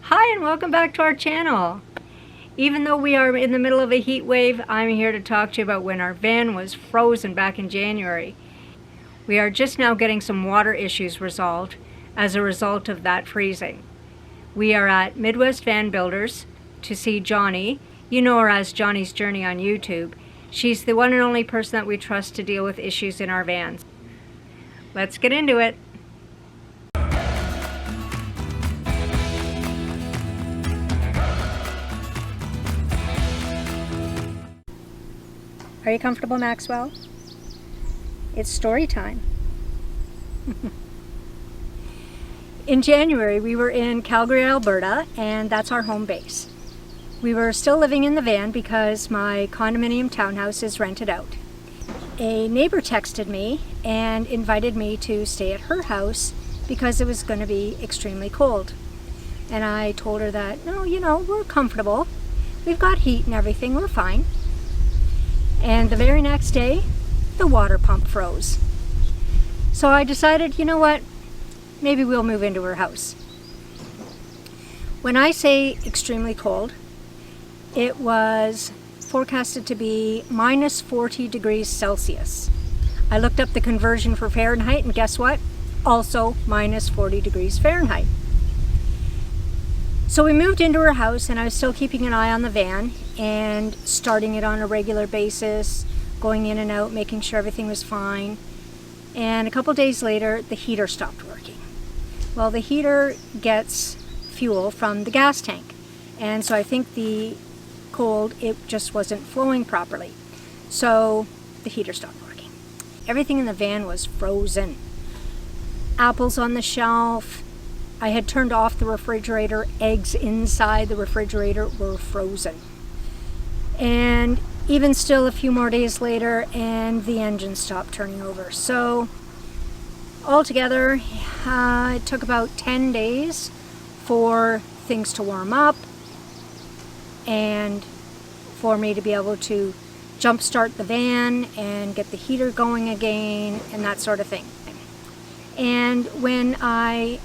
Hi and welcome back to our channel. Even though we are in the middle of a heat wave, I'm here to talk to you about when our van was frozen back in January. We are just now getting some water issues resolved as a result of that freezing. We are at Midwest Van Builders to see Jonnie. You know her as Jonnie's Journey on YouTube. She's the one and only person that we trust to deal with issues in our vans. Let's get into it. Are you comfortable, Maxwell? It's story time. In January, we were in Calgary, Alberta, and that's our home base. We were still living in the van because my condominium townhouse is rented out. A neighbor texted me and invited me to stay at her house because it was going to be extremely cold. And I told her that, no, we're comfortable. We've got heat and everything, we're fine. And the very next day, the water pump froze. So I decided, you know what, maybe we'll move into her house. When I say extremely cold, it was forecasted to be minus 40 degrees Celsius. I looked up the conversion for Fahrenheit and guess what? Also minus 40 degrees Fahrenheit. So we moved into her house and I was still keeping an eye on the van and starting it on a regular basis, going in and out, making sure everything was fine. And a couple days later, the heater stopped working. Well, the heater gets fuel from the gas tank. And so I think the cold, it just wasn't flowing properly. So the heater stopped working. Everything in the van was frozen. Apples on the shelf. I had turned off the refrigerator. Eggs inside the refrigerator were frozen. And even still a few more days later and the engine stopped turning over. So altogether, it took about 10 days for things to warm up and for me to be able to jump start the van and get the heater going again and that sort of thing. And when I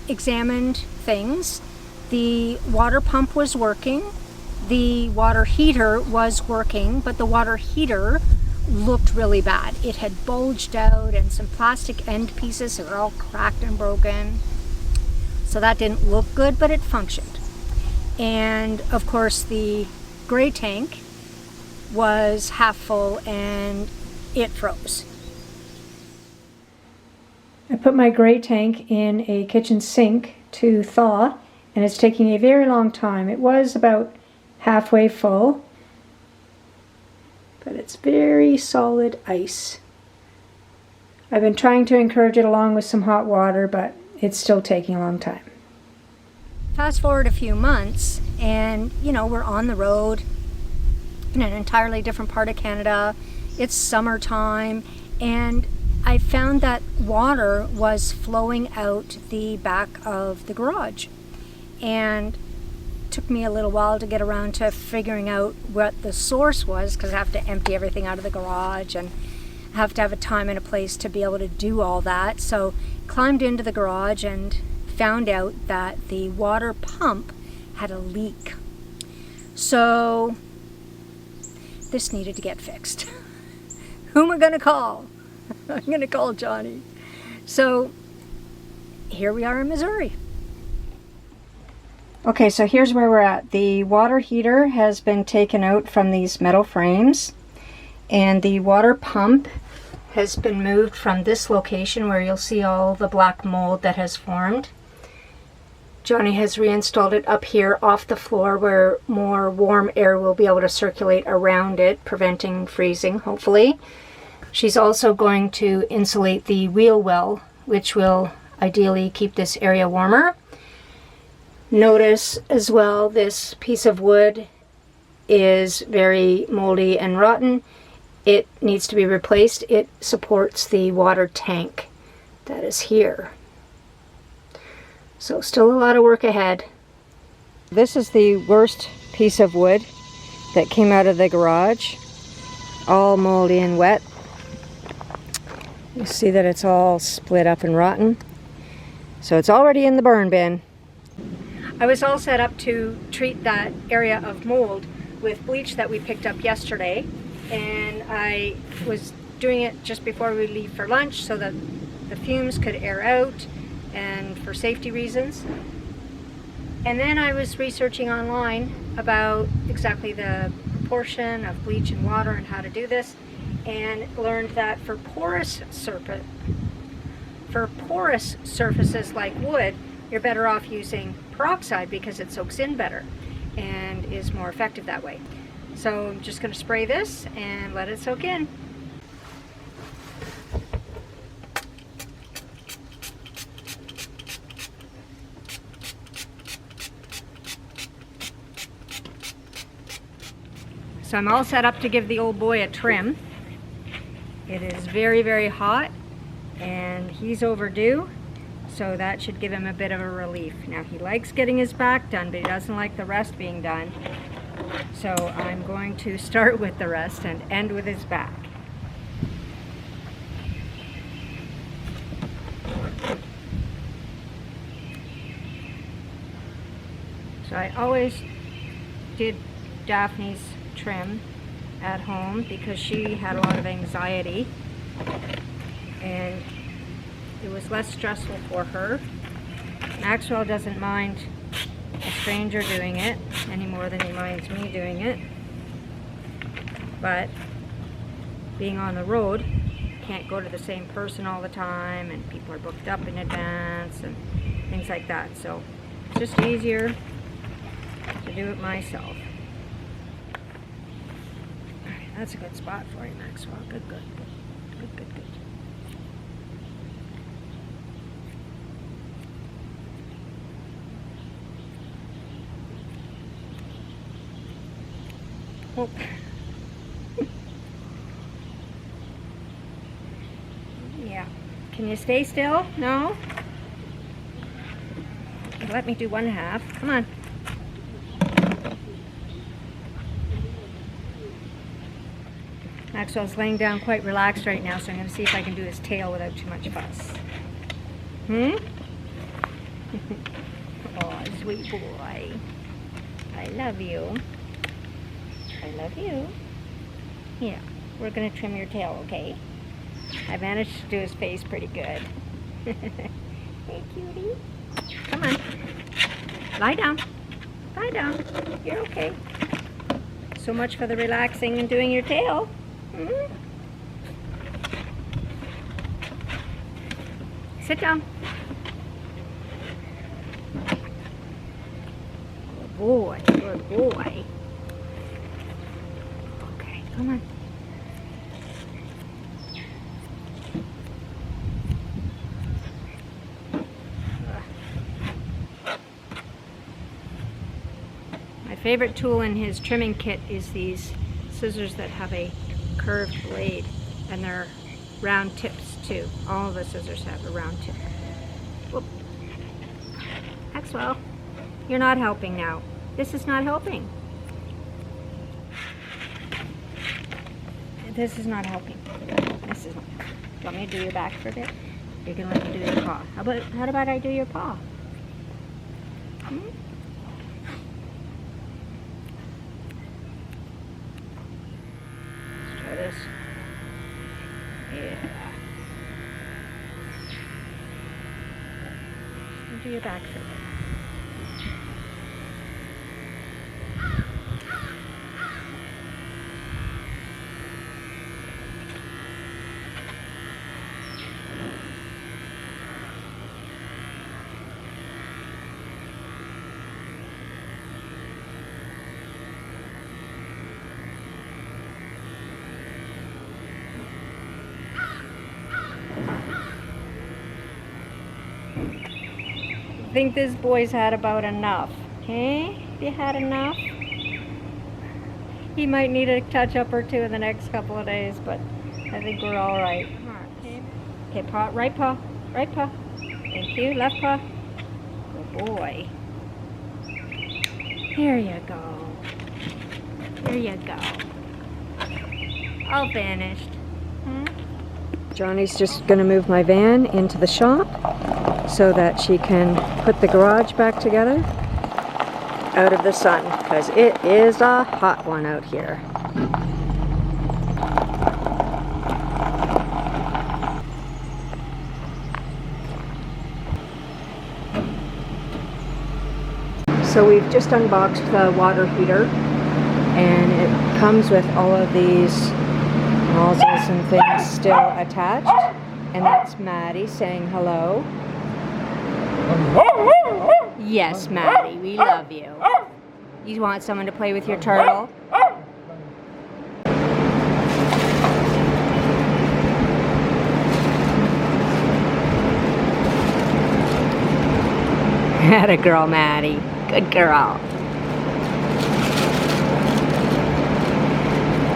examined things, the water pump was working, the water heater was working, but the water heater looked really bad. It had bulged out and some plastic end pieces were all cracked and broken. So that didn't look good, but it functioned. And of course the gray tank was half full and it froze. I put my gray tank in a kitchen sink to thaw and it's taking a very long time. It was about halfway full, but it's very solid ice. I've been trying to encourage it along with some hot water, but it's still taking a long time. Fast forward a few months and we're on the road in an entirely different part of Canada. It's summertime and I found that water was flowing out the back of the garage, and it took me a little while to get around to figuring out what the source was because I have to empty everything out of the garage and have to have a time and a place to be able to do all that. So climbed into the garage and found out that the water pump had a leak. So this needed to get fixed. Who am I gonna call? I'm gonna call Jonnie. So here we are in Missouri. Okay, so here's where we're at. The water heater has been taken out from these metal frames and the water pump has been moved from this location where you'll see all the black mold that has formed. Jonnie has reinstalled it up here off the floor where more warm air will be able to circulate around it, preventing freezing, hopefully. She's also going to insulate the wheel well, which will ideally keep this area warmer. Notice as well this piece of wood is very moldy and rotten. It needs to be replaced. It supports the water tank that is here. So still a lot of work ahead. This is the worst piece of wood that came out of the garage, all moldy and wet. You see that it's all split up and rotten. So it's already in the burn bin. I was all set up to treat that area of mold with bleach that we picked up yesterday, and I was doing it just before we leave for lunch so that the fumes could air out and for safety reasons. And then I was researching online about exactly the proportion of bleach and water and how to do this, and learned that for porous surfaces like wood, you're better off using peroxide because it soaks in better and is more effective that way. So I'm just going to spray this and let it soak in. So I'm all set up to give the old boy a trim. It is very, very hot and he's overdue, so that should give him a bit of a relief. Now he likes getting his back done, but he doesn't like the rest being done. So I'm going to start with the rest and end with his back. So I always did Daphne's trim at home because she had a lot of anxiety and it was less stressful for her. Maxwell doesn't mind a stranger doing it any more than he minds me doing it, but being on the road, can't go to the same person all the time and people are booked up in advance and things like that, so it's just easier to do it myself. Alright, that's a good spot for you, Maxwell. Good. Oh. Yeah. Can you stay still? No? Let me do one half. Come on. Maxwell's laying down quite relaxed right now, so I'm going to see if I can do his tail without too much fuss. Oh, sweet boy. I love you. I love you. Yeah, we're going to trim your tail, okay? I managed to do his face pretty good. Hey, cutie. Come on. Lie down. Lie down. You're okay. So much for the relaxing and doing your tail. Sit down. Good boy. Good boy. Okay, come on. My favorite tool in his trimming kit is these scissors that have a curved blade, and they're round tips too. All of the scissors have a round tip. Whoop. Maxwell, you're not helping now. This is not helping. This is not helping. This is not helping. Do you want me to do your back for a bit? You're gonna let me do your paw. How about I do your paw? This. Yeah. Do your back for a bit. I think this boy's had about enough. Okay? Have you had enough? He might need a touch-up or two in the next couple of days, but I think we're all right. Okay, paw, right paw, right paw. Thank you, left paw. Good boy. Here you go. Here you go. All finished. Johnny's just going to move my van into the shop so that she can put the garage back together. out of the sun because it is a hot one out here. So we've just unboxed the water heater, and it comes with all of these nozzles and things still attached. And that's Maddie saying hello. Yes, Maddie, we love you. You want someone to play with your turtle? Atta girl, Maddie. Good girl.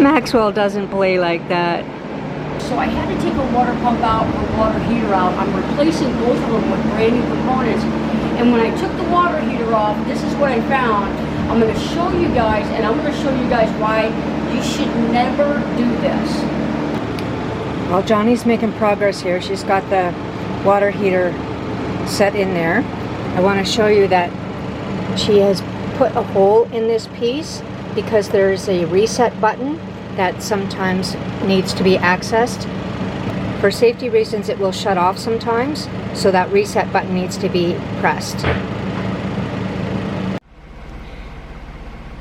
Maxwell doesn't play like that. So I had to take a water pump out and a water heater out. I'm replacing both of them with brand new components. And when I took the water heater off, this is what I found. I'm going to show you guys, and I'm going to show you guys why you should never do this. Well, Johnny's making progress here. She's got the water heater set in there. I want to show you that she has put a hole in this piece because there's a reset button that sometimes needs to be accessed. For safety reasons, it will shut off sometimes, so that reset button needs to be pressed.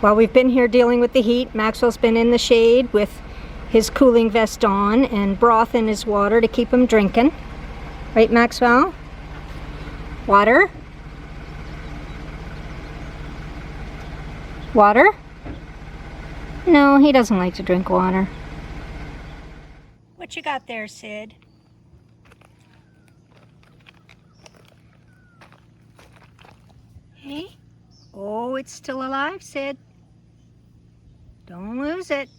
While we've been here dealing with the heat, Maxwell's been in the shade with his cooling vest on and broth in his water to keep him drinking. Right, Maxwell? Water? Water? No, he doesn't like to drink water. What you got there, Sid? Hey? Oh, it's still alive, Sid. Don't lose it.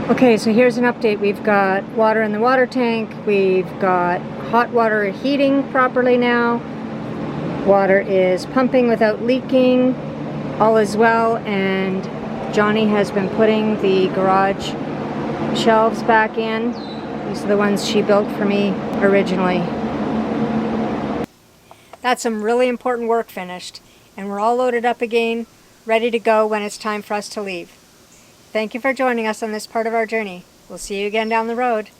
Okay, so here's an update. We've got water in the water tank. We've got hot water heating properly now. Water is pumping without leaking. All is well, and Jonnie has been putting the garage shelves back in. These are the ones she built for me originally. That's some really important work finished, and we're all loaded up again, ready to go when it's time for us to leave. Thank you for joining us on this part of our journey. We'll see you again down the road.